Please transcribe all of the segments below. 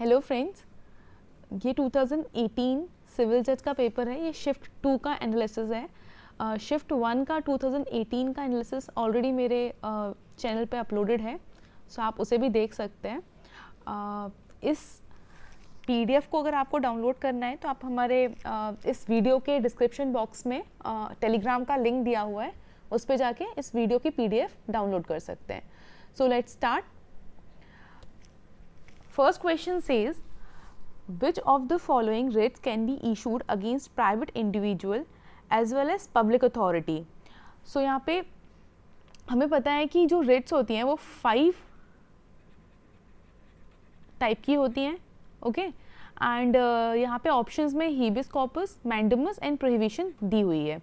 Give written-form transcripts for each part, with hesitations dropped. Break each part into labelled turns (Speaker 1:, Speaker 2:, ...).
Speaker 1: Hello friends, ये 2018 civil जज का पेपर है। ये शिफ्ट 2 का एनालिसिस है। शिफ्ट 1 का 2018 का एनालिसिस ऑलरेडी मेरे चैनल पे अपलोडेड है, सो आप उसे भी देख सकते हैं। इस पीडीएफ को अगर आपको डाउनलोड करना है तो आप हमारे इस वीडियो के डिस्क्रिप्शन बॉक्स में टेलीग्राम का लिंक दिया हुआ है, उस पर जाके इस वीडियो की पीडीएफ डाउनलोड कर सकते हैं। So let's start. First question says, which of the following writs can be issued against private individual as well as public authority? So यहाँ पे हमें पता है कि जो writs होती हैं वो 5 टाइप की होती हैं, ओके। एंड यहाँ पे ऑप्शंस में habeas corpus, mandamus and prohibition दी हुई है।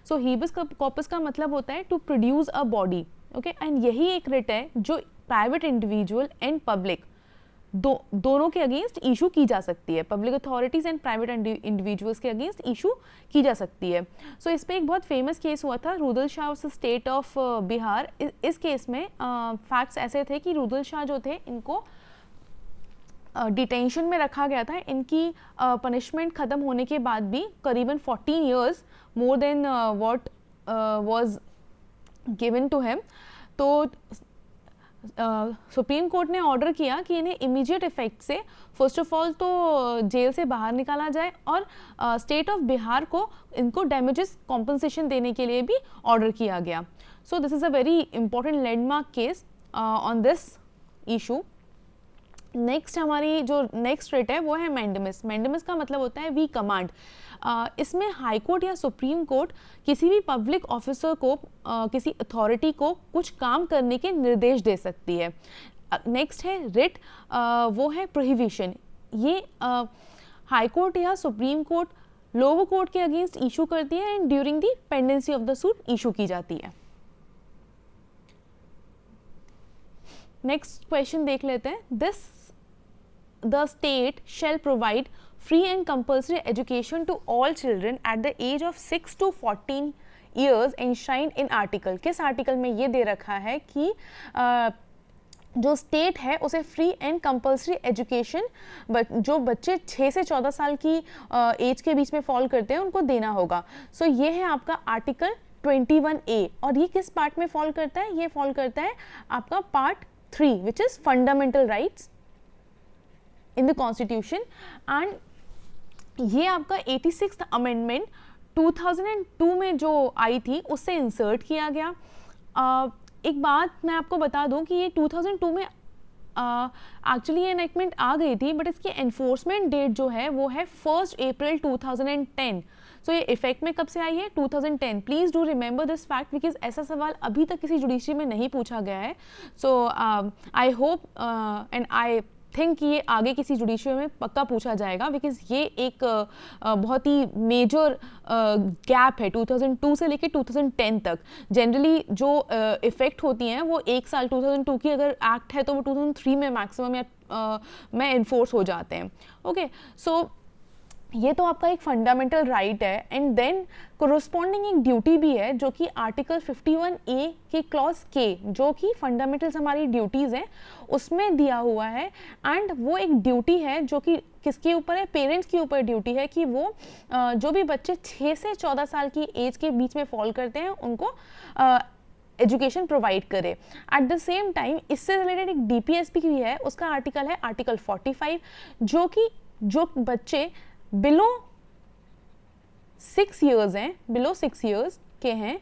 Speaker 1: सो हीबिस कॉर्पस का मतलब होता है to produce a body, okay. And यही एक रिट है जो प्राइवेट इंडिविजुअल एंड पब्लिक दोनों के अगेंस्ट इशू की जा सकती है। Public authorities and private individuals के अगेंस्ट इशू की जा सकती है। सो इस पर एक बहुत फेमस केस हुआ था, Rudal Shah versus state of Bihar. इस केस में फैक्ट्स ऐसे थे कि रुदल शाह जो थे इनको डिटेंशन में रखा गया था। इनकी पनिशमेंट ख़त्म होने के बाद भी करीबन 14 years more than what was given to him. तो सुप्रीम कोर्ट ने ऑर्डर किया कि इन्हें इमीडिएट इफेक्ट से फर्स्ट ऑफ ऑल तो जेल से बाहर निकाला जाए और स्टेट ऑफ बिहार को इनको डैमेजेस कॉम्पनसेशन देने के लिए भी ऑर्डर किया गया। So this is a very important landmark case on this issue. Next हमारी जो नेक्स्ट रिट है वो है मैंडेमस। मैंडेमस का मतलब होता है वी कमांड। इसमें हाई कोर्ट या सुप्रीम कोर्ट किसी भी पब्लिक ऑफिसर को किसी अथॉरिटी को कुछ काम करने के निर्देश दे सकती है। नेक्स्ट है रिट, वो है प्रोहिबिशन। ये हाई कोर्ट या सुप्रीम कोर्ट लोअर कोर्ट के अगेंस्ट इशू करती है and during the pendency of the suit issue की जाती है। नेक्स्ट क्वेश्चन देख लेते हैं। This the state shall provide free and compulsory education to all children at the age of 6 to 14 years enshrined in article। किस article में ये दे रखा है कि जो स्टेट है उसे फ्री एंड कंपल्सरी एजुकेशन जो बच्चे 6 से 14 साल की एज के बीच में फॉल करते हैं उनको देना होगा। सो ये है आपका आर्टिकल 21A। और ये किस पार्ट में फॉल करता है? ये फॉल करता है आपका part 3 which is fundamental rights in the constitution. And ये आपका 86th अमेंडमेंट 2002 में जो आई थी उससे इंसर्ट किया गया। एक बात मैं आपको बता दूं कि ये 2002 में एक्चुअली ये एनेक्टमेंट आ गई थी, बट इसकी एनफोर्समेंट डेट जो है वो है 1 अप्रैल 2010। सो ये इफेक्ट में कब से आई है? 2010। Please do remember this fact because ऐसा सवाल अभी तक किसी जुडिशरी में नहीं पूछा गया है। So I hope and I think कि ये आगे किसी जुडिशरी में पक्का पूछा जाएगा बिकॉज ये एक बहुत ही मेजर गैप है 2002 से लेकर 2010 तक। जनरली जो इफ़ेक्ट होती हैं वो एक साल 2002 की अगर एक्ट है तो वो 2003 में मैक्सिमम या में इन्फोर्स हो जाते हैं, ओके। सो ये तो आपका एक फंडामेंटल राइट है। एंड देन कोरोस्पॉन्डिंग एक ड्यूटी भी है जो कि आर्टिकल 51A के क्लॉज के, जो कि फंडामेंटल्स हमारी ड्यूटीज़ हैं, उसमें दिया हुआ है। एंड वो एक ड्यूटी है जो कि किसके ऊपर है? पेरेंट्स के ऊपर ड्यूटी है कि वो जो भी बच्चे 6 से 14 साल की एज के बीच में फॉल करते हैं उनको एजुकेशन प्रोवाइड करे। एट द सेम टाइम इससे रिलेटेड एक DPSP भी है, उसका आर्टिकल है आर्टिकल 45, जो कि जो बच्चे बिलो 6 ईयर्स हैं, बिलो 6 ईयर्स के हैं,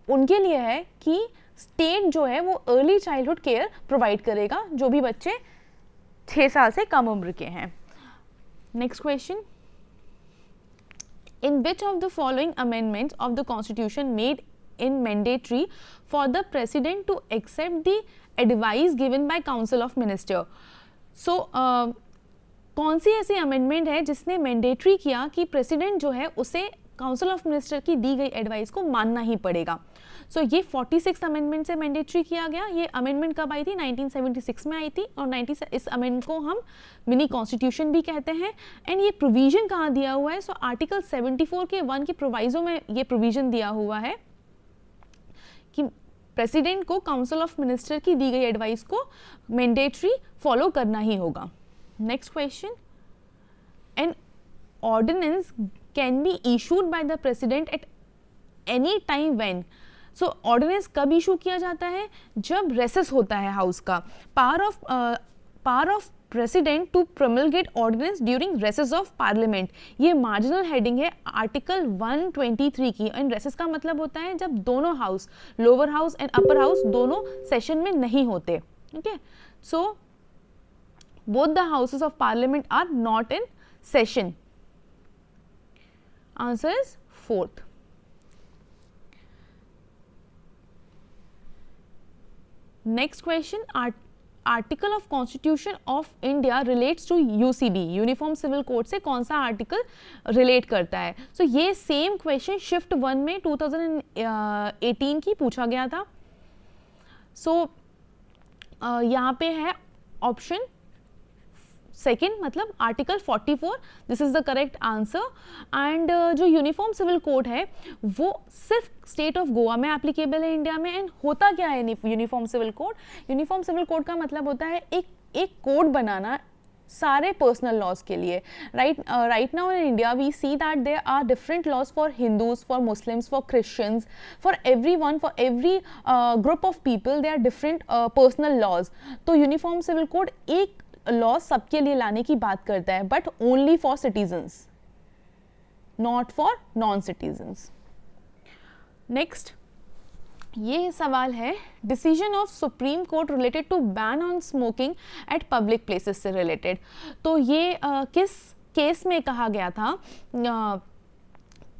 Speaker 1: उनके लिए है कि स्टेट जो है वो अर्ली चाइल्डहुड केयर प्रोवाइड करेगा जो भी बच्चे 6 साल से कम उम्र के हैं। Next question, in which of the following amendments of the constitution made in mandatory for the president to accept the advice given by council of minister. So कौन सी ऐसी अमेंडमेंट है जिसने मैंडेटरी किया कि प्रेसिडेंट जो है उसे काउंसिल ऑफ मिनिस्टर की दी गई एडवाइस को मानना ही पड़ेगा? सो ये 46 अमेंडमेंट से मैंडेटरी किया गया। ये अमेंडमेंट कब आई थी? 1976 में आई थी। और इस अमेंडमेंट को हम मिनी कॉन्स्टिट्यूशन भी कहते हैं। एंड ये प्रोविजन कहाँ दिया हुआ है? सो आर्टिकल 74 के 1 के प्रोवाइजो में ये प्रोविजन दिया हुआ है कि प्रेसिडेंट को काउंसिल ऑफ मिनिस्टर की दी गई एडवाइस को मैंडेटरी फॉलो करना ही होगा। Next question, an ordinance can be issued by the president at any time when. So ordinance कब इशू किया जाता है? जब रेसेस होता है हाउस का. Power of president to promulgate ordinance during recess of parliament. ये मार्जिनल हेडिंग है आर्टिकल 123 की. एंड रेसेस का मतलब होता है जब दोनों house, lower house and upper house, दोनों सेशन में नहीं होते. Okay, so both the houses of parliament are not in session. Answer is fourth. Next question, article of constitution of India relates to UCB. Uniform civil code से कौन सा article relate करता है? सो ये सेम क्वेश्चन शिफ्ट 1 में 2018 की पूछा गया था. सो यहाँ पे है ऑप्शन सेकेंड, मतलब article 44. This is the correct answer. And जो यूनिफॉर्म सिविल कोड है वो सिर्फ स्टेट ऑफ गोवा में एप्लीकेबल है इंडिया में. एंड होता क्या है uniform civil code? Uniform civil code का मतलब होता है एक कोड बनाना सारे पर्सनल लॉज के लिए. Right now in India we see that there are different laws for Hindus, for Muslims, for Christians, for everyone, for every group of people they are different personal laws. तो uniform civil code एक law सबके लिए लाने की बात करता है, but only for citizens, not for non citizens. Next, ये सवाल है decision of Supreme Court related to ban on smoking at public places से रिलेटेड. तो ये किस केस में कहा गया था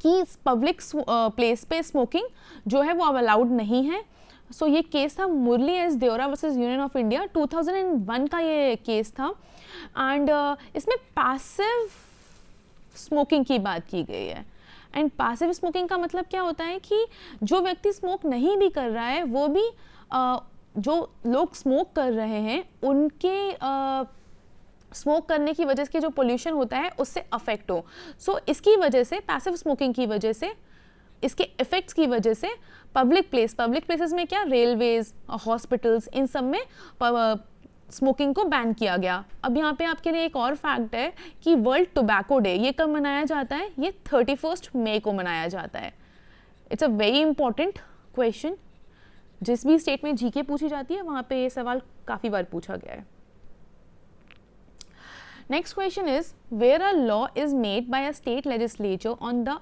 Speaker 1: कि पब्लिक प्लेस पे स्मोकिंग जो है वो अब अलाउड नहीं है? सो ये केस था Murli S Deora versus union of India. 2001 का ये केस था. एंड इसमें पैसिव स्मोकिंग की बात की गई है. एंड पैसिव स्मोकिंग का मतलब क्या होता है कि जो व्यक्ति स्मोक नहीं भी कर रहा है वो भी जो लोग स्मोक कर रहे हैं उनके स्मोक करने की वजह से जो पोल्यूशन होता है उससे अफेक्ट हो. सो इसकी वजह से, पैसिव स्मोकिंग की वजह से, इसके इफेक्ट्स की वजह से पब्लिक प्लेसेस में क्या, रेलवेज, हॉस्पिटल्स, इन सब में स्मोकिंग को बैन किया गया. अब यहाँ पे आपके लिए एक और फैक्ट है कि वर्ल्ड टोबैको डे ये कब मनाया जाता है? ये 31 मई को मनाया जाता है. It's a very important question. जिस भी स्टेट में जीके पूछी जाती है वहाँ पे ये सवाल काफ़ी बार पूछा गया है. Next question is, where a law is made by a state legislature on the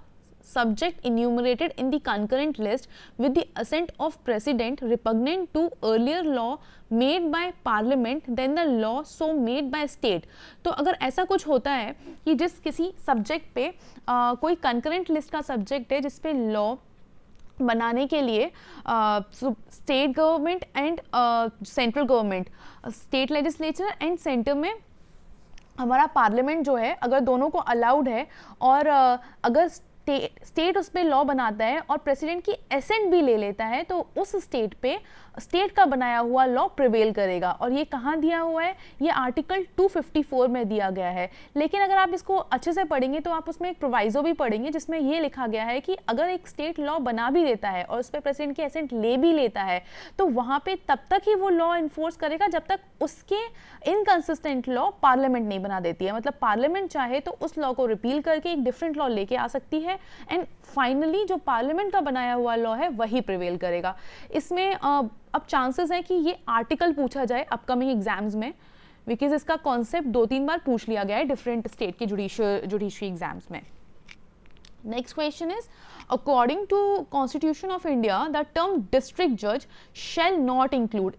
Speaker 1: subject enumerated in the concurrent list with the assent of president repugnant to earlier law made by parliament then the law so made by state. तो अगर ऐसा कुछ होता है कि जिस किसी subject पे कोई concurrent list का सब्जेक्ट है जिस पे लॉ बनाने के लिए state government and central government, state legislature and centre में हमारा पार्लियामेंट जो है, अगर दोनों को अलाउड है और अगर स्टेट उस पर लॉ बनाता है और प्रेसिडेंट की एसेंट भी ले लेता है तो उस स्टेट पे स्टेट का बनाया हुआ लॉ प्रिवेल करेगा. और ये कहाँ दिया हुआ है? ये आर्टिकल 254 में दिया गया है. लेकिन अगर आप इसको अच्छे से पढ़ेंगे तो आप उसमें एक प्रोवाइजो भी पढ़ेंगे जिसमें ये लिखा गया है कि अगर एक स्टेट लॉ बना भी देता है और उस पर प्रेसिडेंट की एसेंट ले भी लेता है तो वहाँ पे तब तक ही वो लॉ इन्फोर्स करेगा जब तक उसके इनकंसिस्टेंट लॉ पार्लियामेंट नहीं बना देती है. मतलब पार्लियामेंट चाहे तो उस लॉ को रिपील करके एक डिफरेंट लॉ लेके आ सकती है एंड फाइनली जो पार्लियामेंट का बनाया हुआ लॉ है वही प्रिवेल करेगा. इसमें अब चांसेस हैं कि ये आर्टिकल पूछा जाए अपकमिंग एग्जाम्स में, बिकॉज इसका कॉन्सेप्ट 2-3 बार पूछ लिया गया है डिफरेंट स्टेट के जुडिशरी एग्जाम्स में. Next question is, according to constitution of India the term district जज शैल नॉट इंक्लूड.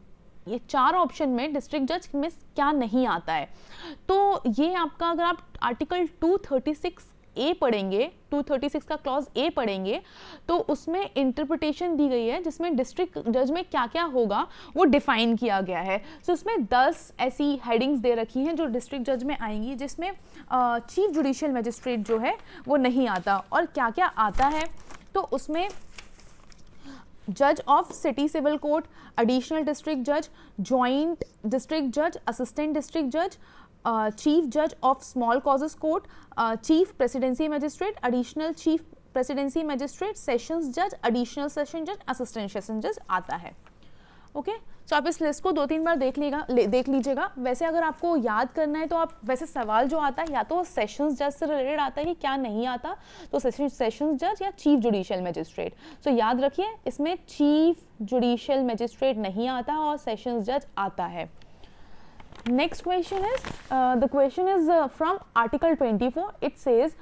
Speaker 1: ये 4 ऑप्शन में डिस्ट्रिक्ट जज में क्या नहीं आता है? तो ये आपका, अगर आप आर्टिकल 236A पढ़ेंगे, 236 का क्लॉज ए पढ़ेंगे तो उसमें इंटरप्रिटेशन दी गई है जिसमें डिस्ट्रिक्ट जज में क्या क्या होगा वो डिफाइन किया गया है. सो उसमें 10 ऐसी हेडिंग्स दे रखी हैं जो डिस्ट्रिक्ट जज में आएंगी, जिसमें चीफ जुडिशियल मजिस्ट्रेट जो है वो नहीं आता. और क्या क्या आता है? तो उसमें जज of city civil court, additional district जज, जॉइंट डिस्ट्रिक्ट जज, असिस्टेंट डिस्ट्रिक्ट जज, चीफ जज of small causes court, chief presidency magistrate, additional chief presidency magistrate, sessions जज, एडिशनल सेशन जज, असिस्टेंट सेशन जज आता है. ओके, सो आप इस लिस्ट को 2-3 बार देख लीजिएगा। वैसे अगर आपको याद करना है तो आप वैसे सवाल जो आता है या तो सेशंस जज से रिलेटेड आता है कि क्या नहीं आता, तो सेशंस जज या चीफ जुडिशियल मजिस्ट्रेट। सो याद रखिए इसमें चीफ जुडिशियल मजिस्ट्रेट नहीं आता और सेशंस जज आता है। Next question is, the question is from Article 24. It says,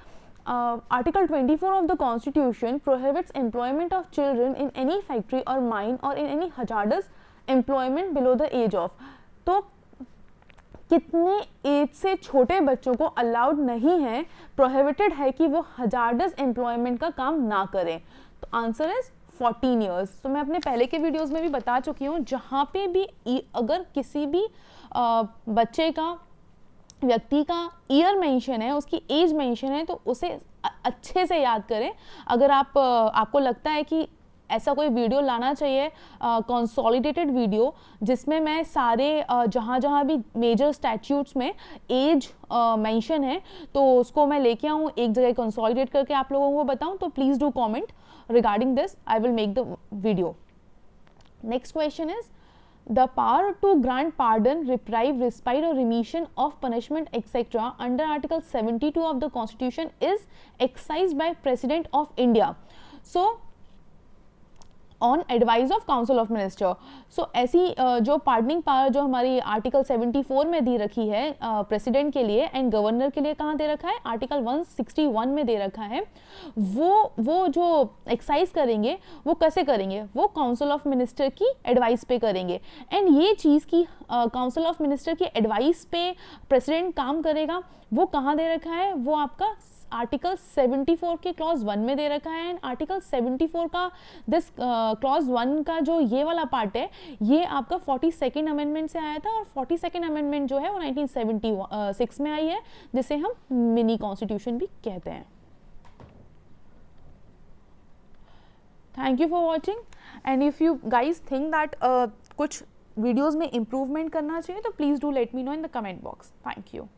Speaker 1: Article 24 of the Constitution prohibits employment of children in any factory or mine or in any hazardous employment below the age of. तो कितने as से छोटे बच्चों को allowed नहीं है, prohibited है कि वो हजार्डस एम्प्लॉयमेंट का काम ना करें? तो आंसर इज 14 ईयर्स। तो मैं अपने पहले के वीडियोस में भी बता चुकी हूँ, जहाँ पे भी अगर किसी भी बच्चे का, व्यक्ति का ईयर मेंशन है, उसकी एज मेंशन है, तो उसे अच्छे से याद करें। अगर आपको लगता है कि ऐसा कोई वीडियो लाना चाहिए, कंसोलिडेटेड वीडियो जिसमें मैं सारे जहाँ भी मेजर स्टैट्यूट्स में एज मेंशन है, तो उसको मैं लेके आऊँ एक जगह कंसोलिडेट करके आप लोगों को बताऊँ, तो please do comment regarding this. I will make the video. Next question is, the power to grant pardon, reprieve, respite or remission of punishment etc. under Article 72 of the Constitution is exercised by President of India. So on advice of council of minister. So ऐसी जो pardoning power जो हमारी article 74 में दी रखी है president के लिए and governor के लिए कहाँ दे रखा है? आर्टिकल 161 में दे रखा है। वो जो एक्सरसाइज करेंगे वो कैसे करेंगे? वो काउंसिल ऑफ मिनिस्टर की एडवाइस पे करेंगे। एंड ये चीज़ की काउंसिल ऑफ मिनिस्टर की एडवाइस पे प्रेसिडेंट काम करेगा, वो कहाँ दे रखा है? वो आपका आर्टिकल 74 के क्लॉज 1 में दे रखा है। एंड आर्टिकल 74 का दिस क्लॉज 1 का जो ये वाला पार्ट है, ये आपका 42nd अमेंडमेंट से आया था, और 42nd अमेंडमेंट जो है वो 1976 में आई है, जिसे हम मिनी कॉन्स्टिट्यूशन भी कहते हैं। Thank you for watching, and if you guys think that कुछ वीडियोज़ में इम्प्रूवमेंट करना चाहिए तो please do let me know in the comment box. Thank you.